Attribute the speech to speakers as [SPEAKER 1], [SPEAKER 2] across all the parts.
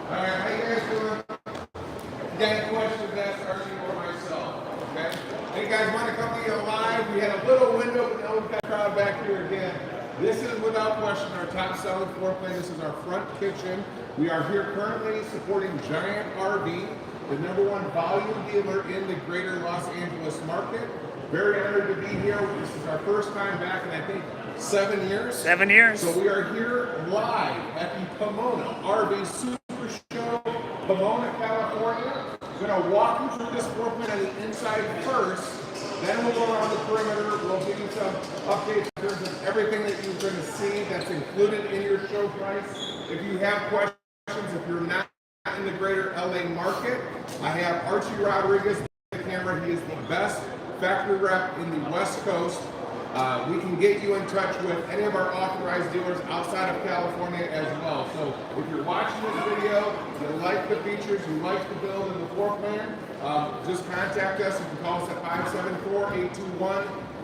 [SPEAKER 1] Alright, how you guys doing? You got any questions, ask Archie or myself, okay? Hey guys, want to come to you live? We had a little window, but now we've got a crowd back here again. This is without question our top selling floor plan. This is our front kitchen. We are here currently supporting Giant RV, the #1 volume dealer in the greater Los Angeles market. Very honored to be here. This is our first time back in, I think, 7 years.
[SPEAKER 2] 7 years.
[SPEAKER 1] So we are here live at the Pomona RV Show, Pomona, California. We're going to walk you through this floor plan on the inside first. Then we'll go around the perimeter. We'll give you some updates in terms of everything that you're going to see that's included in your show price. If you have questions, if you're not in the greater LA market, I have Archie Rodriguez on the camera. He is the best factory rep in the West Coast. We can get you in touch with any of our authorized dealers outside of California as well. So if you're watching this video, you like the features, you like the build and the floor plan, just contact us. You can call us at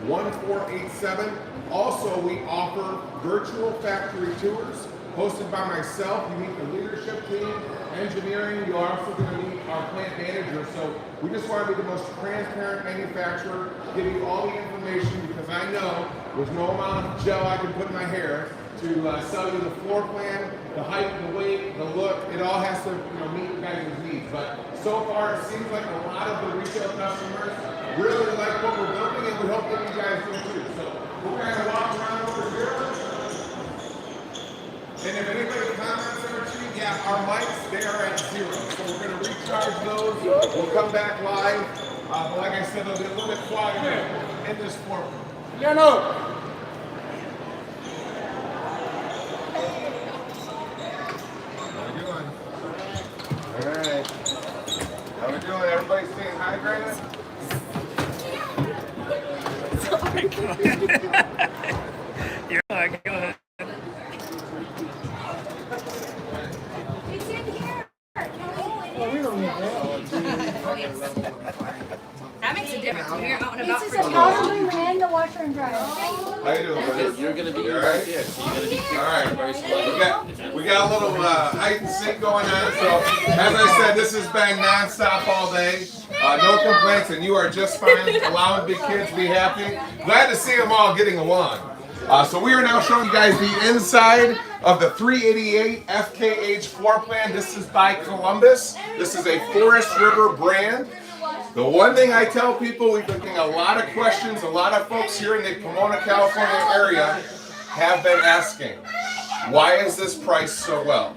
[SPEAKER 1] 574-821-1487. Also, we offer virtual factory tours hosted by myself. You meet the leadership team, engineering. You're also going to meet our plant manager. So we just want to be the most transparent manufacturer, give you all the information, because I know there's no amount of gel I can put in my hair to sell you the floor plan, the height, the weight, the look. It all has to meet you guys' needs. But so far, it seems like a lot of the retail customers really like what we're building, and we hope that you guys do too. So we're going to walk around over here. And if anybody comments on our sheet, yeah, our mics, they are at 0. So we're going to recharge those. We'll come back live. But like I said, it'll be a little bit quieter in this floor. Yeah, no. How we doing? All right. How we doing? Everybody staying hydrated?
[SPEAKER 2] You're like, go ahead.
[SPEAKER 3] That makes a difference when you're out and about
[SPEAKER 4] This
[SPEAKER 3] for
[SPEAKER 4] is a powder room and the washer and dryer.
[SPEAKER 1] How you doing, buddy?
[SPEAKER 5] You're gonna be
[SPEAKER 1] all right?
[SPEAKER 5] Yeah, so you're gonna be
[SPEAKER 1] All right.
[SPEAKER 5] very slow.
[SPEAKER 1] We got a little hide and seek going on. So as I said, this has been nonstop all day. No complaints, and you are just fine. Allowing big kids to be happy. Glad to see them all getting along. So we are now showing you guys the inside of the 388 FKH floor plan. This is by Columbus. This is a Forest River brand. The one thing I tell people, we've been getting a lot of questions. A lot of folks here in the Pomona, California area have been asking, why is this priced so well?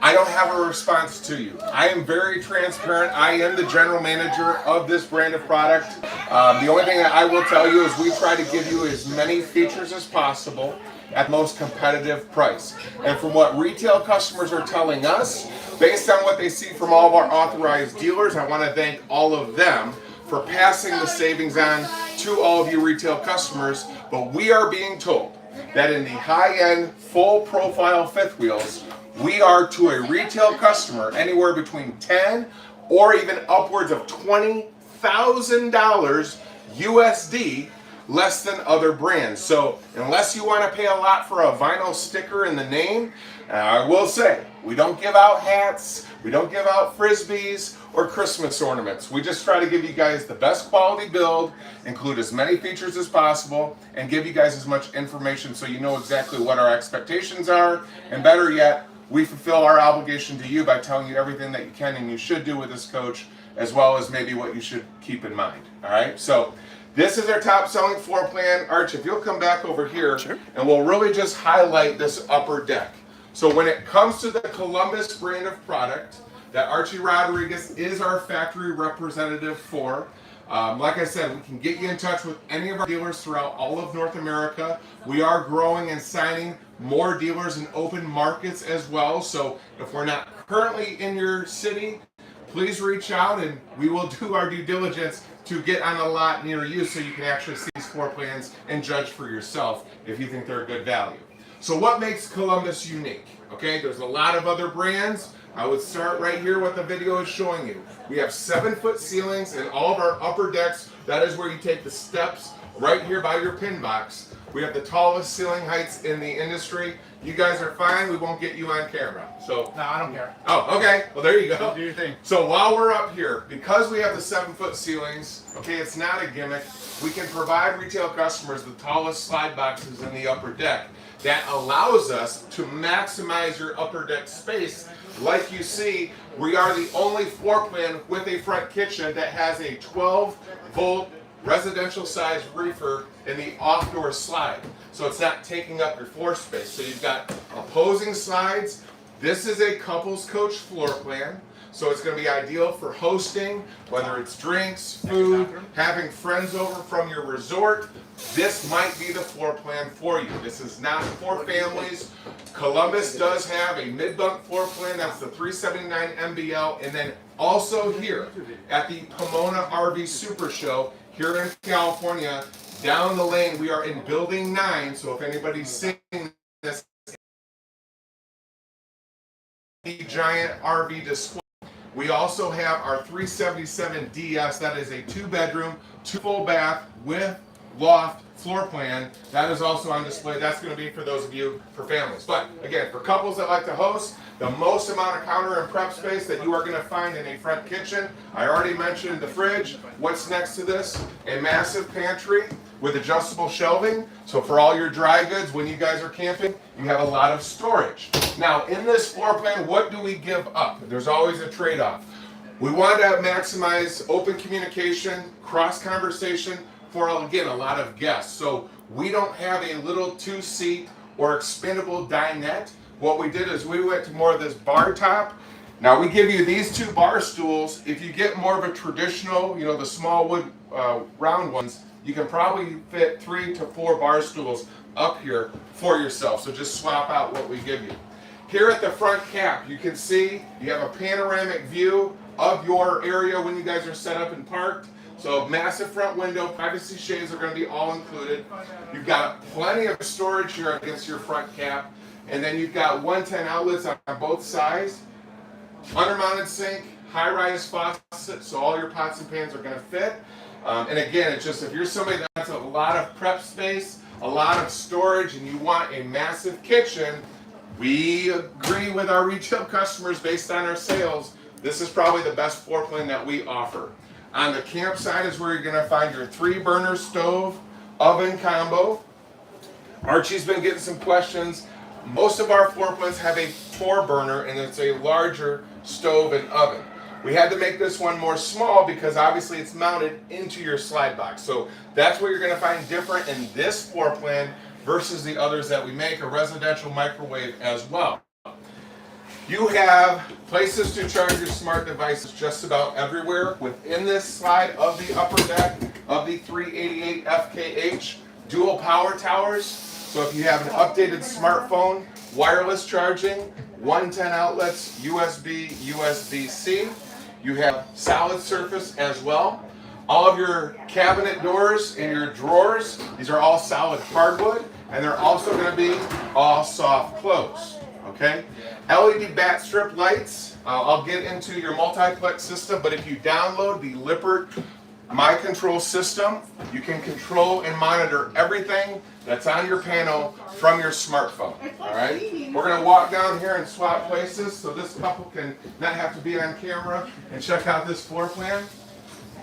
[SPEAKER 1] I don't have a response to you. I am very transparent. I am the general manager of this brand of product. The only thing that I will tell you is we try to give you as many features as possible at the most competitive price. And from what retail customers are telling us, based on what they see from all of our authorized dealers, I want to thank all of them for passing the savings on to all of you retail customers. But we are being told that in the high-end, full-profile fifth wheels, we are to a retail customer anywhere between $10 or even upwards of $20,000 USD less than other brands. So unless you want to pay a lot for a vinyl sticker in the name, I will say, we don't give out hats, we don't give out frisbees or Christmas ornaments. We just try to give you guys the best quality build, include as many features as possible, and give you guys as much information so you know exactly what our expectations are. And better yet, we fulfill our obligation to you by telling you everything that you can and you should do with this coach, as well as maybe what you should keep in mind. All right, so this is our top selling floor plan. Arch, if you'll come back over here, sure, and we'll really just highlight this upper deck. So when it comes to the Columbus brand of product that Archie Rodriguez is our factory representative for, like I said, we can get you in touch with any of our dealers throughout all of North America. We are growing and signing more dealers in open markets as well. So if we're not currently in your city, please reach out and we will do our due diligence to get on a lot near you so you can actually see these floor plans and judge for yourself if you think they're a good value. So what makes Columbus unique? Okay, there's a lot of other brands. I would start right here what the video is showing you. We have 7-foot ceilings in all of our upper decks. That is where you take the steps right here by your pin box. We have the tallest ceiling heights in the industry. You guys are fine. We won't get you on camera. So.
[SPEAKER 2] No, I don't care.
[SPEAKER 1] Oh, okay. Well, there you go.
[SPEAKER 2] Do your thing.
[SPEAKER 1] So while we're up here, because we have the 7-foot ceilings, okay, it's not a gimmick. We can provide retail customers the tallest slide boxes in the upper deck. That allows us to maximize your upper deck space. Like you see, we are the only floor plan with a front kitchen that has a 12-volt residential size reefer in the off-door slide. So it's not taking up your floor space. So you've got opposing slides. This is a couples coach floor plan. So it's going to be ideal for hosting, whether it's drinks, food, having friends over from your resort. This might be the floor plan for you. This is not for families. Columbus does have a mid-bunk floor plan. That's the 379 MBL. And then also here at the Pomona RV Super Show here in California, down the lane, we are in Building 9. So if anybody's seeing this giant RV display, we also have our 377 DS. That is a 2-bedroom, 2 full bath with loft floor plan. That is also on display. That's going to be for those of you for families. But again, for couples that like to host, the most amount of counter and prep space that you are going to find in a front kitchen. I already mentioned the fridge. What's next to this? A massive pantry with adjustable shelving. So for all your dry goods, when you guys are camping, you have a lot of storage. Now, in this floor plan, what do we give up? There's always a trade-off. We want to maximize open communication, cross-conversation for, again, a lot of guests. So we don't have a little 2-seat or expandable dinette. What we did is we went to more of this bar top. Now we give you these 2 bar stools. If you get more of a traditional, you know, the small wood round ones, you can probably fit 3 to 4 bar stools up here for yourself. So just swap out what we give you. Here at the front cap, you can see you have a panoramic view of your area when you guys are set up and parked. So massive front window, privacy shades are going to be all included. You've got plenty of storage here against your front cap. And then you've got 110 outlets on both sides. Undermounted sink, high-rise faucet, so all your pots and pans are going to fit. And again, it's just if you're somebody that has a lot of prep space, a lot of storage, and you want a massive kitchen, we agree with our retail customers based on our sales. This is probably the best floor plan that we offer. On the campsite is where you're going to find your 3-burner stove, oven combo. Archie's been getting some questions. Most of our floor plans have a 4-burner, and it's a larger stove and oven. We had to make this one more small because obviously it's mounted into your slide box. So that's what you're going to find different in this floor plan versus the others that we make, a residential microwave as well. You have places to charge your smart devices just about everywhere within this slide of the upper deck of the 388 FKH dual power towers. So if you have an updated smartphone, wireless charging, 110 outlets, USB, USB-C. You have solid surface as well. All of your cabinet doors and your drawers, these are all solid hardwood, and they're also going to be all soft close. Okay? LED bat strip lights. I'll get into your multiplex system, but if you download the Lippert My Control system, you can control and monitor everything that's on your panel from your smartphone. All right? We're going to walk down here and swap places so this couple can not have to be on camera and check out this floor plan.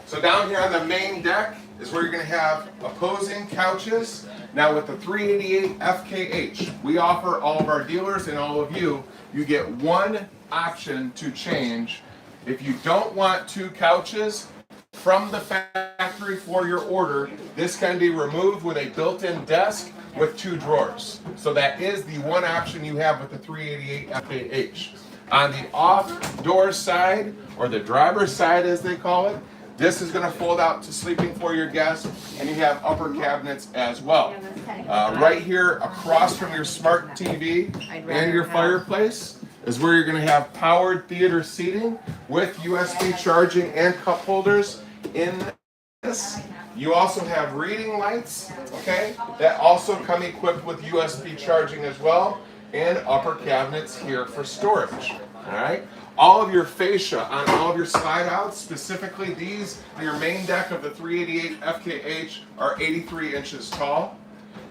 [SPEAKER 1] So down here on the main deck is where you're going to have opposing couches. Now with the 388 FKH, we offer all of our dealers and all of you, you get one option to change. If you don't want 2 couches from the factory for your order, this can be removed with a built-in desk with 2 drawers. So that is the one option you have with the 388 FKH. On the off-door side, or the driver's side as they call it, this is going to fold out to sleeping for your guests, and you have upper cabinets as well. Right here across from your smart TV and your fireplace is where you're going to have powered theater seating with USB charging and cup holders in this. You also have reading lights, okay, that also come equipped with USB charging as well, and upper cabinets here for storage. All right. All of your fascia on all of your slide outs, specifically these on your main deck of the 388 FKH, are 83 inches tall.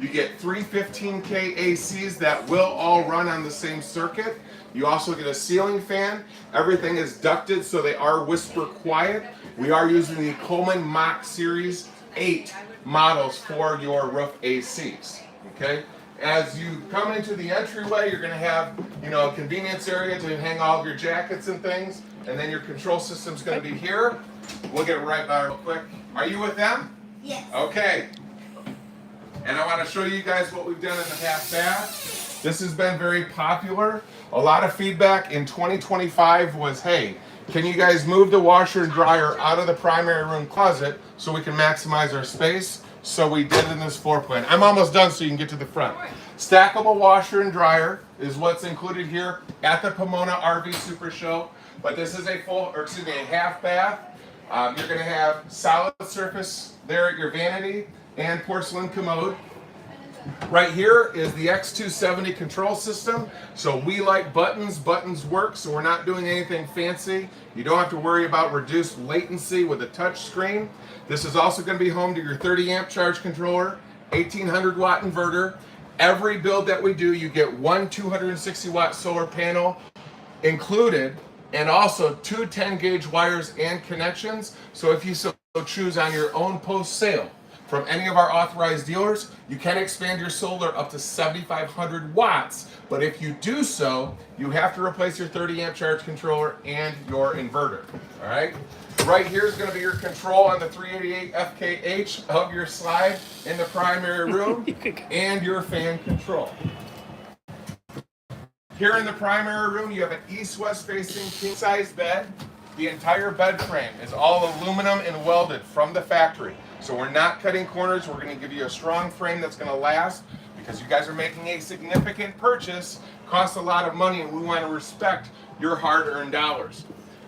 [SPEAKER 1] You get 3 15K ACs that will all run on the same circuit. You also get a ceiling fan. Everything is ducted, so they are whisper quiet. We are using the Coleman Mach Series 8 models for your roof ACs. Okay? As you come into the entryway, you're going to have, a convenience area to hang all of your jackets and things, and then your control system's going to be here. We'll get right by real quick. Are you with them?
[SPEAKER 3] Yes.
[SPEAKER 1] Okay. And I want to show you guys what we've done in the half bath. This has been very popular. A lot of feedback in 2025 was, hey, can you guys move the washer and dryer out of the primary room closet so we can maximize our space? So we did in this floor plan. I'm almost done so you can get to the front. Stackable washer and dryer is what's included here at the Pomona RV Super Show. But this is a half bath. You're going to have solid surface there at your vanity and porcelain commode. Right here is the X270 control system. So we like buttons. Buttons work, so we're not doing anything fancy. You don't have to worry about reduced latency with a touch screen. This is also going to be home to your 30 amp charge controller, 1800 watt inverter. Every build that we do, you get one 260 watt solar panel included, and also two 10 gauge wires and connections. So if you so choose on your own post sale from any of our authorized dealers, you can expand your solar up to 7,500 watts. But if you do so, you have to replace your 30 amp charge controller and your inverter. All right. Right here is going to be your control on the 388 FKH of your slide in the primary room and your fan control. Here in the primary room, you have an east-west facing king-size bed. The entire bed frame is all aluminum and welded from the factory. So we're not cutting corners. We're going to give you a strong frame that's going to last, because you guys are making a significant purchase, costs a lot of money, and we want to respect your hard-earned dollars.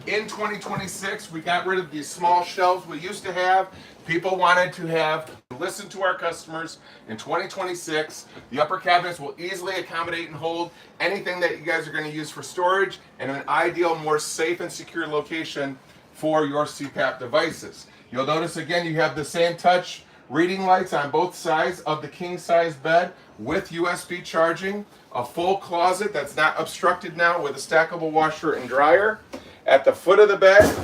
[SPEAKER 1] In 2026, we got rid of these small shelves we used to have. People wanted to listen to our customers. In 2026, the upper cabinets will easily accommodate and hold anything that you guys are going to use for storage, and an ideal, more safe and secure location for your CPAP devices. You'll notice again, you have the same touch reading lights on both sides of the king size bed with USB charging, a full closet that's not obstructed now with a stackable washer and dryer. At the foot of the bed,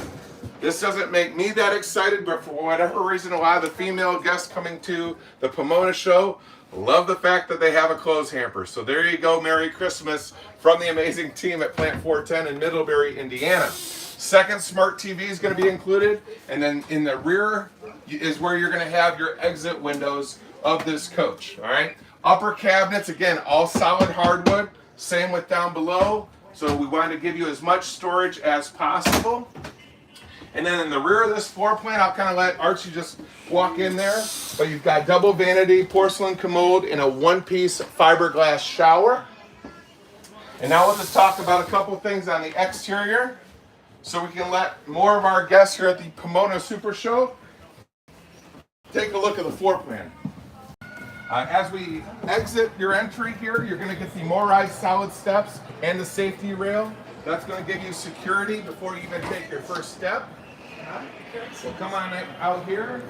[SPEAKER 1] this doesn't make me that excited, but for whatever reason, a lot of the female guests coming to the Pomona show love the fact that they have a clothes hamper. So there you go, Merry Christmas from the amazing team at Plant 410 in Middlebury, Indiana. Second smart TV is going to be included, and then in the rear is where you're going to have your exit windows of this coach. All right, upper cabinets, again, all solid hardwood, same with down below. So we wanted to give you as much storage as possible. And then in the rear of this floor plan, I'll kind of let Archie just walk in there. But you've got double vanity, porcelain commode, and a one-piece fiberglass shower. And now we'll just talk about a couple things on the exterior, so we can let more of our guests here at the Pomona Super Show take a look at the floor plan. As we exit your entry here, you're going to get the motorized solid steps and the safety rail. That's going to give you security before you even take your first step. So come on out here.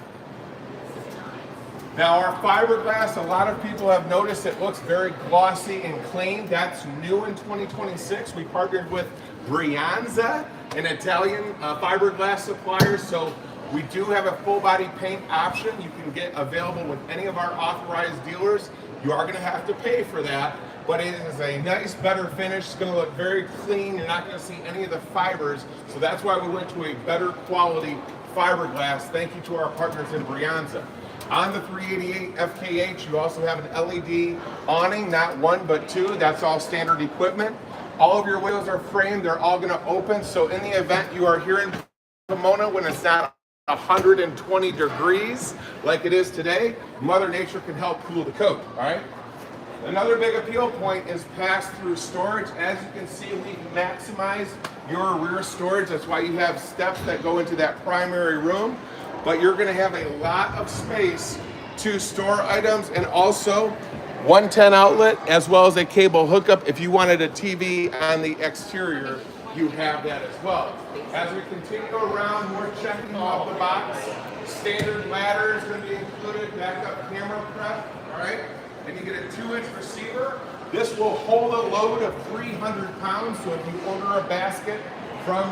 [SPEAKER 1] Now our fiberglass, a lot of people have noticed it looks very glossy and clean. That's new in 2026. We partnered with Brianza, an Italian fiberglass supplier. So we do have a full body paint option you can get available with any of our authorized dealers. You are going to have to pay for that, but it is a nice, better finish. It's going to look very clean. You're not going to see any of the fibers. So that's why we went to a better quality fiberglass. Thank you to our partners in Brianza. On the 388 FKH, you also have an LED awning, not one, but two. That's all standard equipment. All of your windows are framed. They're all going to open. So in the event you are here in Pomona when it's not 120 degrees like it is today, Mother Nature can help cool the coat. All right. Another big appeal point is pass-through storage. As you can see, we maximize your rear storage. That's why you have steps that go into that primary room. But you're going to have a lot of space to store items, and also 110 outlet as well as a cable hookup. If you wanted a TV on the exterior, you have that as well. As we continue around, we're checking off the box. Standard ladder is going to be included, backup camera prep. All all right? And you get a 2-inch receiver. This will hold a load of 300 pounds, so if you order a basket from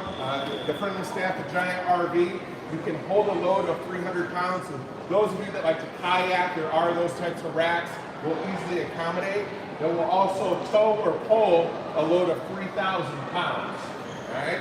[SPEAKER 1] the friendly staff at Giant RV, you can hold a load of 300 pounds. So those of you that like to kayak, there are those types of racks, will easily accommodate. It will also tow or pull a load of 3,000 pounds, all right?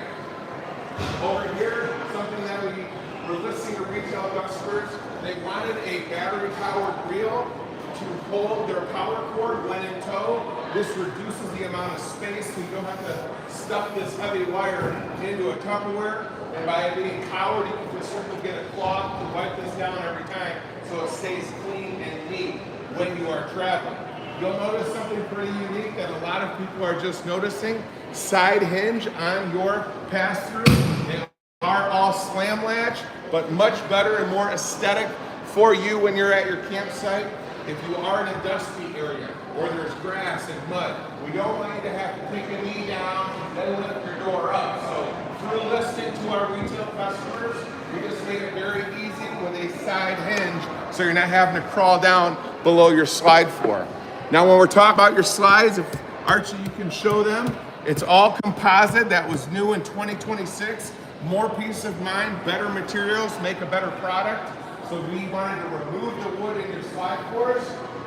[SPEAKER 1] Over here, something that we were listening to retail customers, they wanted a battery-powered reel to hold their power cord when in tow. This reduces the amount of space, so you don't have to stuff this heavy wire into a Tupperware. And by it being powered, you can just simply get a cloth to wipe this down every time so it stays clean and neat when you are traveling. You'll notice something pretty unique that a lot of people are just noticing. Side hinge on your pass-through. They are all slam latch, but much better and more aesthetic for you when you're at your campsite. If you are in a dusty area or there's grass and mud, we don't want you to have to take a knee down and then lift your door up. So through listening to our retail customers, we just made it very easy with a side hinge so you're not having to crawl down below your slide floor. Now when we're talking about your slides, if Archie, you can show them, it's all composite. That was new in 2026. More peace of mind, better materials, make a better product. So we wanted to remove the wood in your slide floors.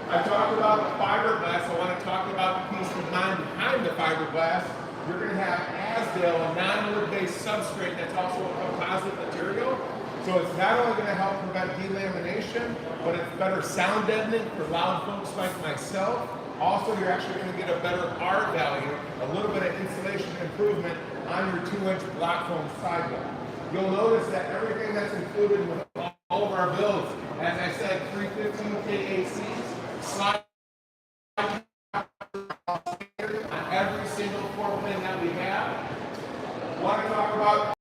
[SPEAKER 1] I talked about the fiberglass. I want to talk about the peace of mind behind the fiberglass. You're going to have Asdale, a non-wood-based substrate that's also a composite material. So it's not only going to help prevent delamination, but it's better sound deadening for loud folks like myself. Also, you're actually going to get a better R value, a little bit of insulation improvement on your 2-inch block foam sidewall. You'll notice that everything that's included with all of our builds, as I said, 315K ACs, slide on every single floor plan that we have. Want to talk about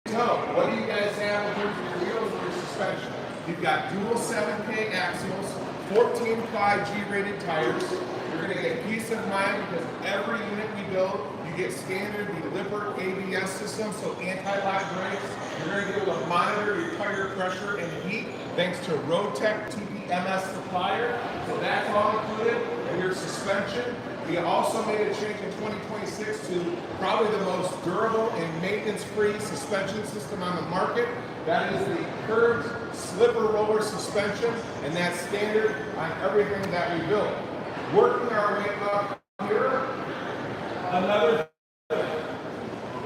[SPEAKER 1] tow. What do you guys have in terms of your wheels and your suspension? You've got dual 7K axles, 14-ply G-rated tires. You're going to get peace of mind because every unit we build, you get standard deliberate ABS system, so anti-lock brakes. You're going to be able to monitor your tire pressure and heat thanks to RoadTech TPMS supplier. So that's all included in your suspension. We also made a change in 2026 to probably the most durable and maintenance-free suspension system on the market. That is the curved slipper roller suspension, and that's standard on everything that we build. Working our way up here, another thing.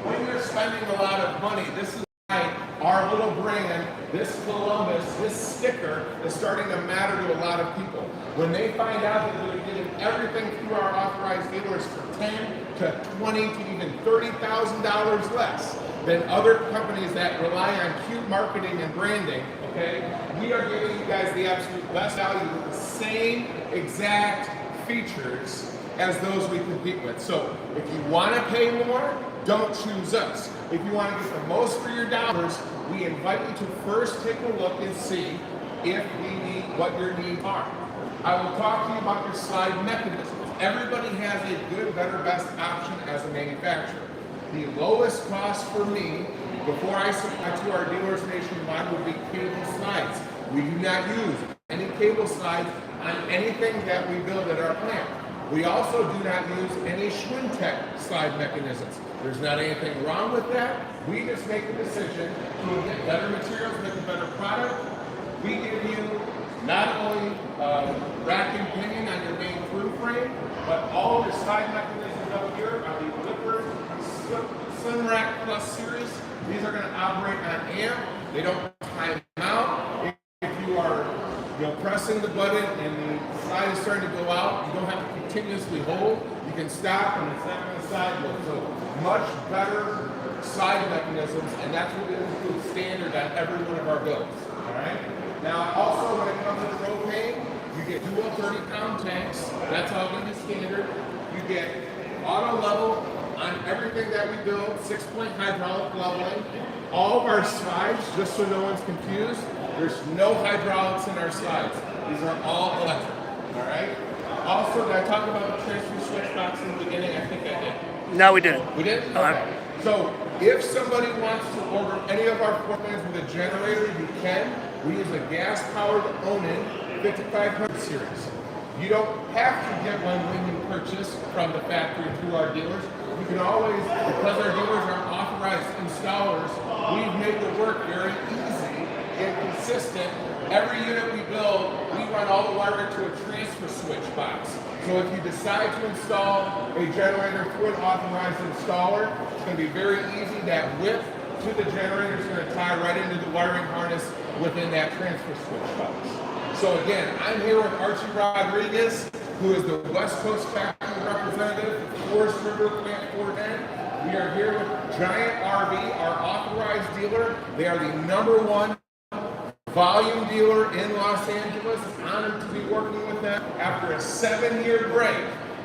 [SPEAKER 1] When you're spending a lot of money, this is why our little brand, this Columbus, this sticker is starting to matter to a lot of people. When they find out that they're getting everything through our authorized dealers for $10,000 to $20,000 to even $30,000 less than other companies that rely on cute marketing and branding, okay? We are giving you guys the absolute best value with the same exact features as those we compete with. So if you want to pay more, don't choose us. If you want to get the most for your dollars, we invite you to first take a look and see if we meet what your needs are. I will talk to you about your slide mechanisms. Everybody has a good, better, best option as a manufacturer. The lowest cost for me, before I supply to our dealers nationwide, would be cable slides. We do not use any cable slides on anything that we build at our plant. We also do not use any Schwinn-Tech slide mechanisms. There's not anything wrong with that. We just make the decision to get better materials, make a better product. We give you not only rack and pinion on your main crew frame, but all your slide mechanisms up here are the Lippert Slim Rack Plus series. These are going to operate on amp. They don't time out. If you are pressing the button and the slide is starting to go out, you don't have to continuously hold. You can stop and it's not going to side load. So much better slide mechanisms, and that's what we include standard on every one of our builds. All right. Now, also when it comes to propane, you get dual 30-pound tanks. That's all going to be standard. You get auto level on everything that we build, 6-point hydraulic leveling. All of our slides, just so no one's confused, there's no hydraulics in our slides. These are all electric, all right? Also, did I talk about the transfer switch box in the beginning? I think I did.
[SPEAKER 2] No, we didn't.
[SPEAKER 1] We did? Okay. So, if somebody wants to order any of our floor plans with a generator, you can. We use a gas-powered Onan 5500 series. You don't have to get one when you purchase from the factory through our dealers. You can always, because our dealers are authorized installers, we've made the work very easy and consistent. Every unit we build, we run all the wiring to a transfer switch box. So if you decide to install a generator through an authorized installer, it's going to be very easy. That width to the generator is going to tie right into the wiring harness within that transfer switch box. So again, I'm here with Archie Rodriguez, who is the West Coast factory representative for Forest River Plant 410. We are here with Giant RV, our authorized dealer. They are the #1 volume dealer in Los Angeles. Honored to be working with them after a 7-year break.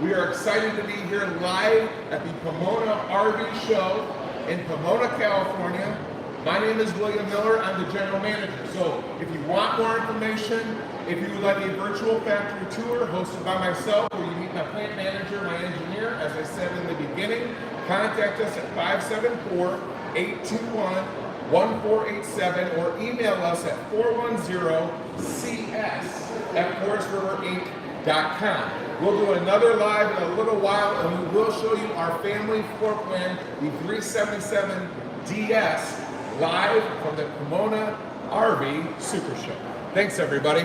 [SPEAKER 1] We are excited to be here live at the Pomona RV Show in Pomona, California. My name is William Miller. I'm the general manager. So if you want more information, if you would like a virtual factory tour hosted by myself, where you meet my plant manager, my engineer, as I said in the beginning, contact us at 574-821-1487 or email us at 410cs@forestriverinc.com. We'll do another live in a little while, and we will show you our family floor plan, the 377DS, live from the Pomona RV Super Show. Thanks, everybody.